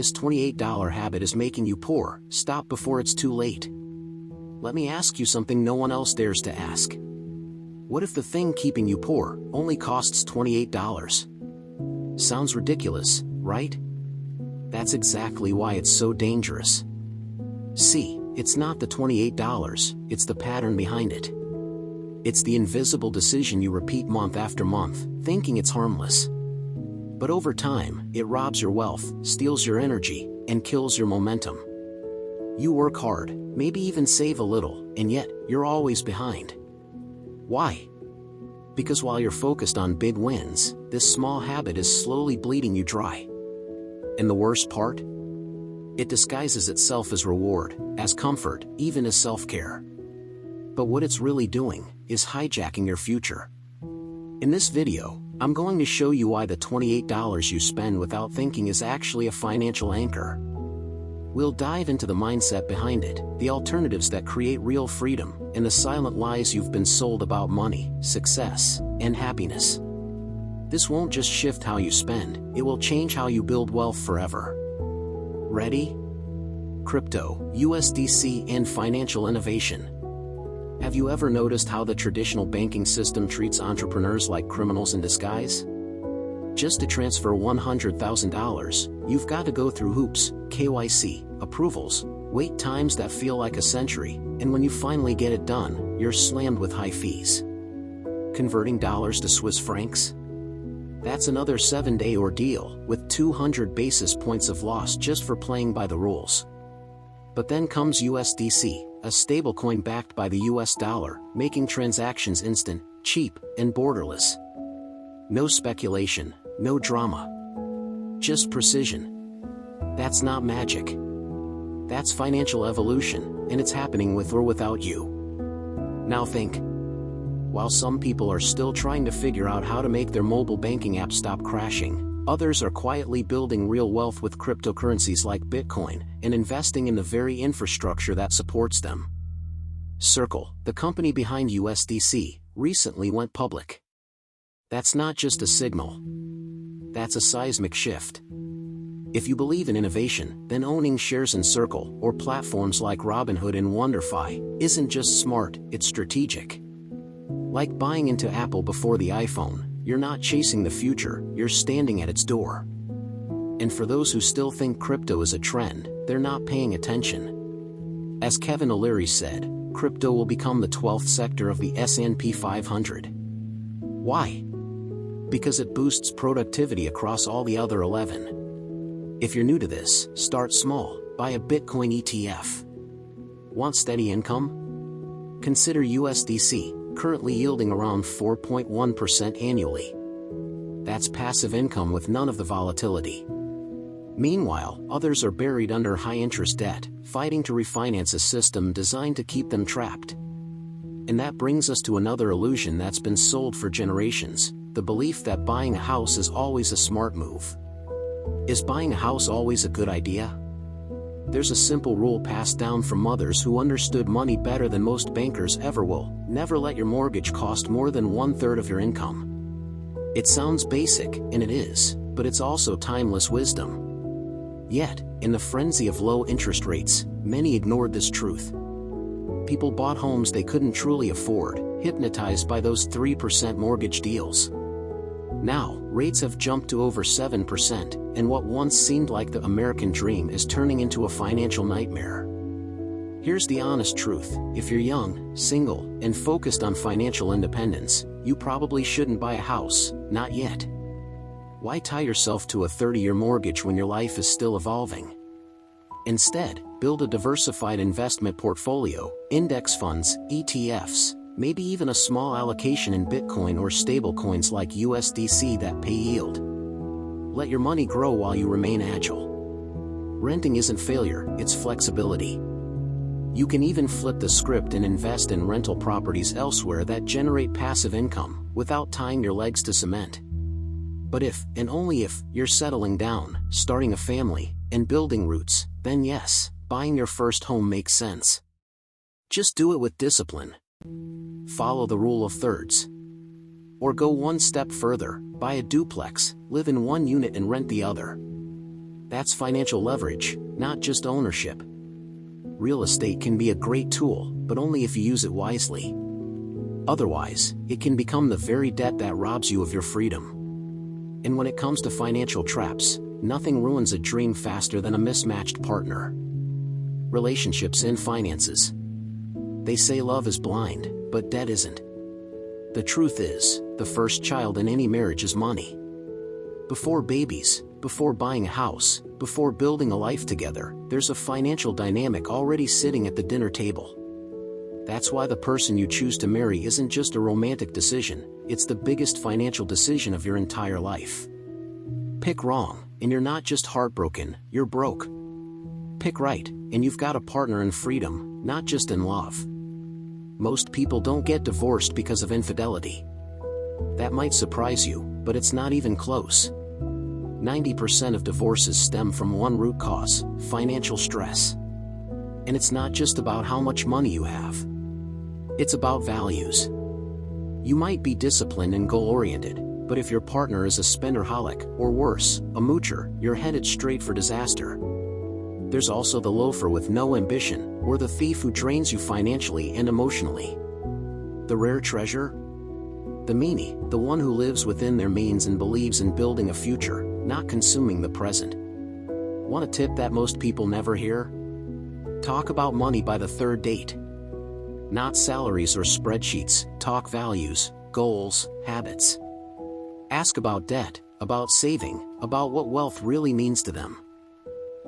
this $28 habit is making you poor, stop before it's too late. Let me ask you something no one else dares to ask. What if the thing keeping you poor only costs $28? Sounds ridiculous, right? That's exactly why it's so dangerous. See, it's not the $28, it's the pattern behind it. It's the invisible decision you repeat month after month, thinking it's harmless. But over time, it robs your wealth, steals your energy, and kills your momentum. You work hard, maybe even save a little, and yet, you're always behind. Why? Because while you're focused on big wins, this small habit is slowly bleeding you dry. And the worst part? It disguises itself as reward, as comfort, even as self-care. But what it's really doing is hijacking your future. In this video, I'm going to show you why the $28 you spend without thinking is actually a financial anchor. We'll dive into the mindset behind it, the alternatives that create real freedom, and the silent lies you've been sold about money, success, and happiness. This won't just shift how you spend, it will change how you build wealth forever. Ready? Crypto, USDC, and financial innovation. Have you ever noticed how the traditional banking system treats entrepreneurs like criminals in disguise? Just to transfer $100,000, you've got to go through hoops, KYC, approvals, wait times that feel like a century, and when you finally get it done, you're slammed with high fees. Converting dollars to Swiss francs? That's another 7-day ordeal, with 200 basis points of loss just for playing by the rules. But then comes USDC, a stablecoin backed by the US dollar, making transactions instant, cheap, and borderless. No speculation, no drama. Just precision. That's not magic. That's financial evolution, and it's happening with or without you. Now think. While some people are still trying to figure out how to make their mobile banking app stop crashing, others are quietly building real wealth with cryptocurrencies like Bitcoin and investing in the very infrastructure that supports them. Circle, the company behind USDC, recently went public. That's not just a signal. That's a seismic shift. If you believe in innovation, then owning shares in Circle or platforms like Robinhood and WonderFi isn't just smart, it's strategic. Like buying into Apple before the iPhone, you're not chasing the future, you're standing at its door. And for those who still think crypto is a trend, they're not paying attention. As Kevin O'Leary said, crypto will become the 12th sector of the S&P 500. Why? Because it boosts productivity across all the other 11. If you're new to this, start small, buy a Bitcoin ETF. Want steady income? Consider USDC, currently yielding around 4.1% annually. That's passive income with none of the volatility. Meanwhile, others are buried under high-interest debt, fighting to refinance a system designed to keep them trapped. And that brings us to another illusion that's been sold for generations, the belief that buying a house is always a smart move. Is buying a house always a good idea? There's a simple rule passed down from mothers who understood money better than most bankers ever will: never let your mortgage cost more than 1/3 of your income. It sounds basic, and it is, but it's also timeless wisdom. Yet, in the frenzy of low interest rates, many ignored this truth. People bought homes they couldn't truly afford, hypnotized by those 3% mortgage deals. Now, rates have jumped to over 7%, and what once seemed like the American dream is turning into a financial nightmare. Here's the honest truth: if you're young, single, and focused on financial independence, you probably shouldn't buy a house, not yet. Why tie yourself to a 30-year mortgage when your life is still evolving? Instead, build a diversified investment portfolio, index funds, ETFs, maybe even a small allocation in Bitcoin or stablecoins like USDC that pay yield. Let your money grow while you remain agile. Renting isn't failure, it's flexibility. You can even flip the script and invest in rental properties elsewhere that generate passive income, without tying your legs to cement. But if, and only if, you're settling down, starting a family, and building roots, then yes, buying your first home makes sense. Just do it with discipline. Follow the rule of thirds. Or go one step further, buy a duplex, live in one unit and rent the other. That's financial leverage, not just ownership. Real estate can be a great tool, but only if you use it wisely. Otherwise, it can become the very debt that robs you of your freedom. And when it comes to financial traps, nothing ruins a dream faster than a mismatched partner. Relationships and finances. They say love is blind, but debt isn't. The truth is, the first child in any marriage is money. Before babies, before buying a house, before building a life together, there's a financial dynamic already sitting at the dinner table. That's why the person you choose to marry isn't just a romantic decision, it's the biggest financial decision of your entire life. Pick wrong, and you're not just heartbroken, you're broke. Pick right, and you've got a partner in freedom, not just in love. Most people don't get divorced because of infidelity. That might surprise you, but it's not even close. 90% of divorces stem from one root cause: financial stress. And it's not just about how much money you have. It's about values. You might be disciplined and goal-oriented, but if your partner is a spenderholic, or worse, a moocher, you're headed straight for disaster. There's also the loafer with no ambition, or the thief who drains you financially and emotionally. The rare treasure? The meanie, the one who lives within their means and believes in building a future, not consuming the present. Want a tip that most people never hear? Talk about money by the third date. Not salaries or spreadsheets, talk values, goals, habits. Ask about debt, about saving, about what wealth really means to them.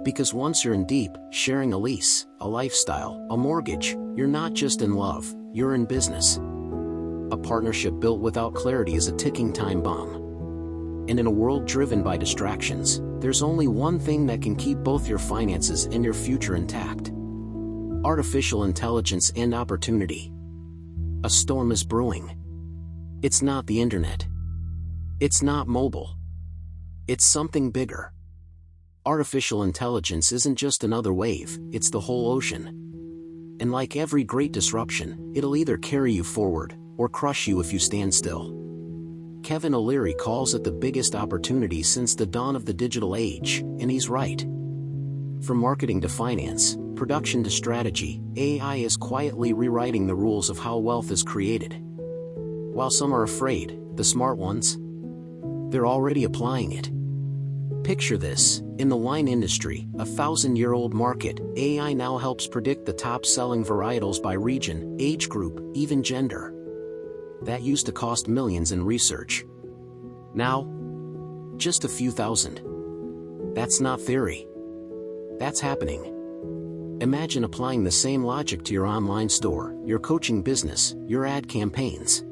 Because once you're in deep, sharing a lease, a lifestyle, a mortgage, you're not just in love, you're in business. A partnership built without clarity is a ticking time bomb. And in a world driven by distractions, there's only one thing that can keep both your finances and your future intact: artificial intelligence and opportunity. A storm is brewing. It's not the internet. It's not mobile. It's something bigger. Artificial intelligence isn't just another wave, it's the whole ocean. And like every great disruption, it'll either carry you forward, or crush you if you stand still. Kevin O'Leary calls it the biggest opportunity since the dawn of the digital age, and he's right. From marketing to finance, production to strategy, AI is quietly rewriting the rules of how wealth is created. While some are afraid, the smart ones, they're already applying it. Picture this: in the wine industry, a 1,000-year-old market, AI now helps predict the top-selling varietals by region, age group, even gender. That used to cost millions in research. Now, just a few thousand. That's not theory. That's happening. Imagine applying the same logic to your online store, your coaching business, your ad campaigns.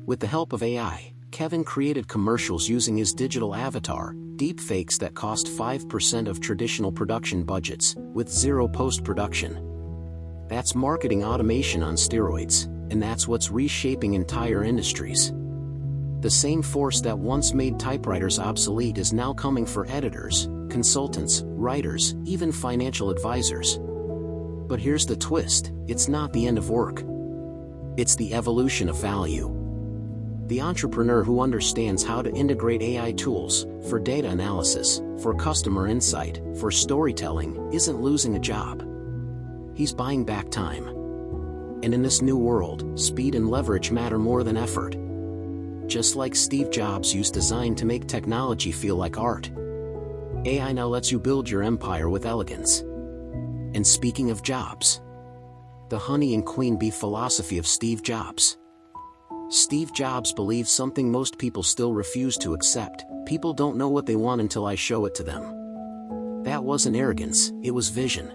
With the help of AI, Kevin created commercials using his digital avatar, deepfakes that cost 5% of traditional production budgets, with zero post-production. That's marketing automation on steroids, and that's what's reshaping entire industries. The same force that once made typewriters obsolete is now coming for editors, consultants, writers, even financial advisors. But here's the twist: it's not the end of work. It's the evolution of value. The entrepreneur who understands how to integrate AI tools, for data analysis, for customer insight, for storytelling, isn't losing a job. He's buying back time. And in this new world, speed and leverage matter more than effort. Just like Steve Jobs used design to make technology feel like art, AI now lets you build your empire with elegance. And speaking of Jobs, the honey and queen bee philosophy of Steve Jobs. Steve Jobs believed something most people still refuse to accept: people don't know what they want until I show it to them. That wasn't arrogance, it was vision.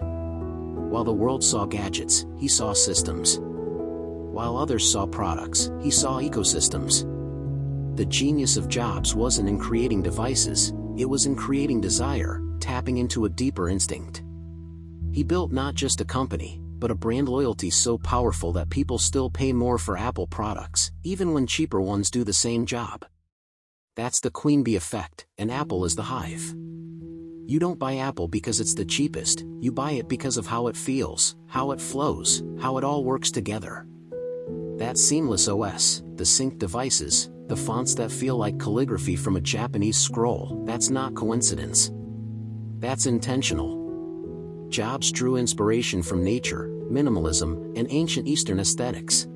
While the world saw gadgets, he saw systems. While others saw products, he saw ecosystems. The genius of Jobs wasn't in creating devices, it was in creating desire, tapping into a deeper instinct. He built not just a company, but a brand loyalty so powerful that people still pay more for Apple products, even when cheaper ones do the same job. That's the queen bee effect, and Apple is the hive. You don't buy Apple because it's the cheapest, you buy it because of how it feels, how it flows, how it all works together. That seamless OS, the synced devices, the fonts that feel like calligraphy from a Japanese scroll, that's not coincidence. That's intentional. Jobs drew inspiration from nature, minimalism, and ancient Eastern aesthetics.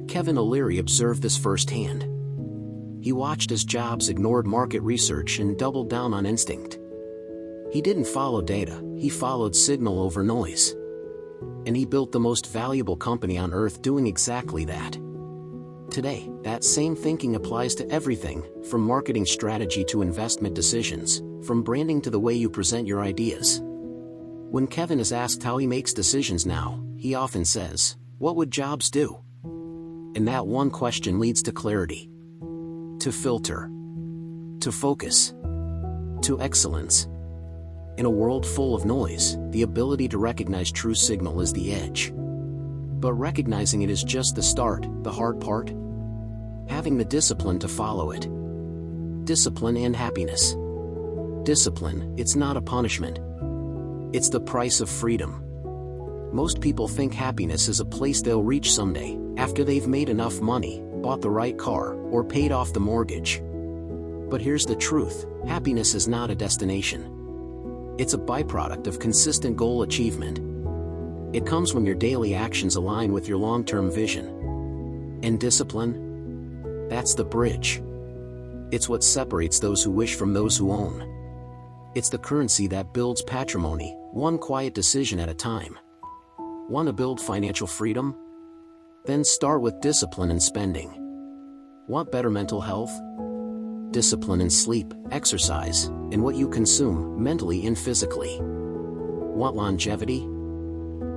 Kevin O'Leary observed this firsthand. He watched as Jobs ignored market research and doubled down on instinct. He didn't follow data, he followed signal over noise. And he built the most valuable company on earth doing exactly that. Today, that same thinking applies to everything, from marketing strategy to investment decisions, from branding to the way you present your ideas. When Kevin is asked how he makes decisions now, he often says, "What would Jobs do?" And that one question leads to clarity, to filter, to focus, to excellence. In a world full of noise, the ability to recognize true signal is the edge. But recognizing it is just the start, the hard part. Having the discipline to follow it. Discipline and happiness. Discipline, it's not a punishment. It's the price of freedom. Most people think happiness is a place they'll reach someday, after they've made enough money, bought the right car, or paid off the mortgage. But here's the truth, happiness is not a destination. It's a byproduct of consistent goal achievement. It comes when your daily actions align with your long-term vision. And discipline? That's the bridge. It's what separates those who wish from those who own. It's the currency that builds patrimony, one quiet decision at a time. Want to build financial freedom? Then start with discipline and spending. Want better mental health? Discipline in sleep, exercise, and what you consume, mentally and physically. Want longevity?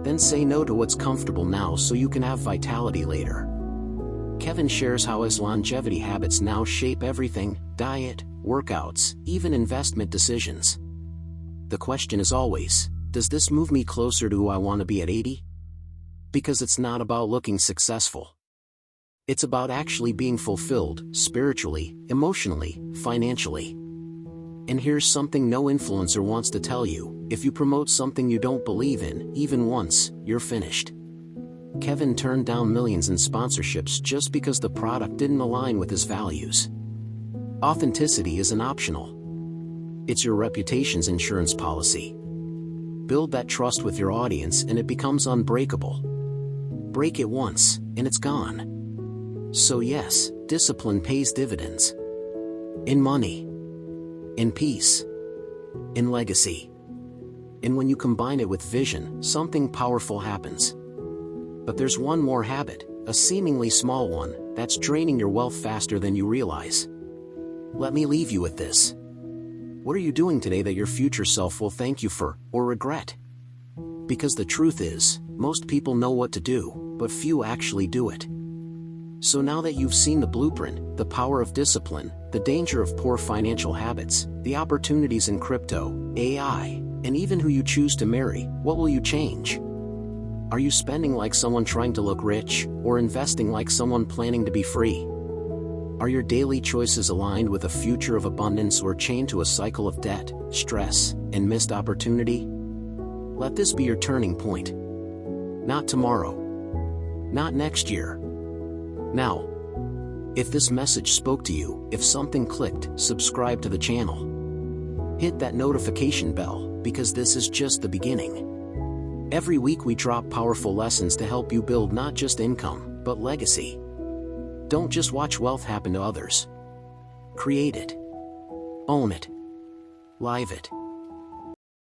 Then say no to what's comfortable now so you can have vitality later. Kevin shares how his longevity habits now shape everything: diet, workouts, even investment decisions. The question is always, does this move me closer to who I want to be at 80? Because it's not about looking successful. It's about actually being fulfilled, spiritually, emotionally, financially. And here's something no influencer wants to tell you: if you promote something you don't believe in, even once, you're finished. Kevin turned down millions in sponsorships just because the product didn't align with his values. Authenticity isn't optional. It's your reputation's insurance policy. Build that trust with your audience and it becomes unbreakable. Break it once, and it's gone. So yes, discipline pays dividends. In money. In peace. In legacy. And when you combine it with vision, something powerful happens. But there's one more habit, a seemingly small one, that's draining your wealth faster than you realize. Let me leave you with this. What are you doing today that your future self will thank you for, or regret? Because the truth is, most people know what to do, but few actually do it. So now that you've seen the blueprint, the power of discipline, the danger of poor financial habits, the opportunities in crypto, AI, and even who you choose to marry, what will you change? Are you spending like someone trying to look rich, or investing like someone planning to be free? Are your daily choices aligned with a future of abundance or chained to a cycle of debt, stress, and missed opportunity? Let this be your turning point. Not tomorrow. Not next year. Now. If this message spoke to you, if something clicked, subscribe to the channel. Hit that notification bell, because this is just the beginning. Every week we drop powerful lessons to help you build not just income, but legacy. Don't just watch wealth happen to others. Create it. Own it. Live it.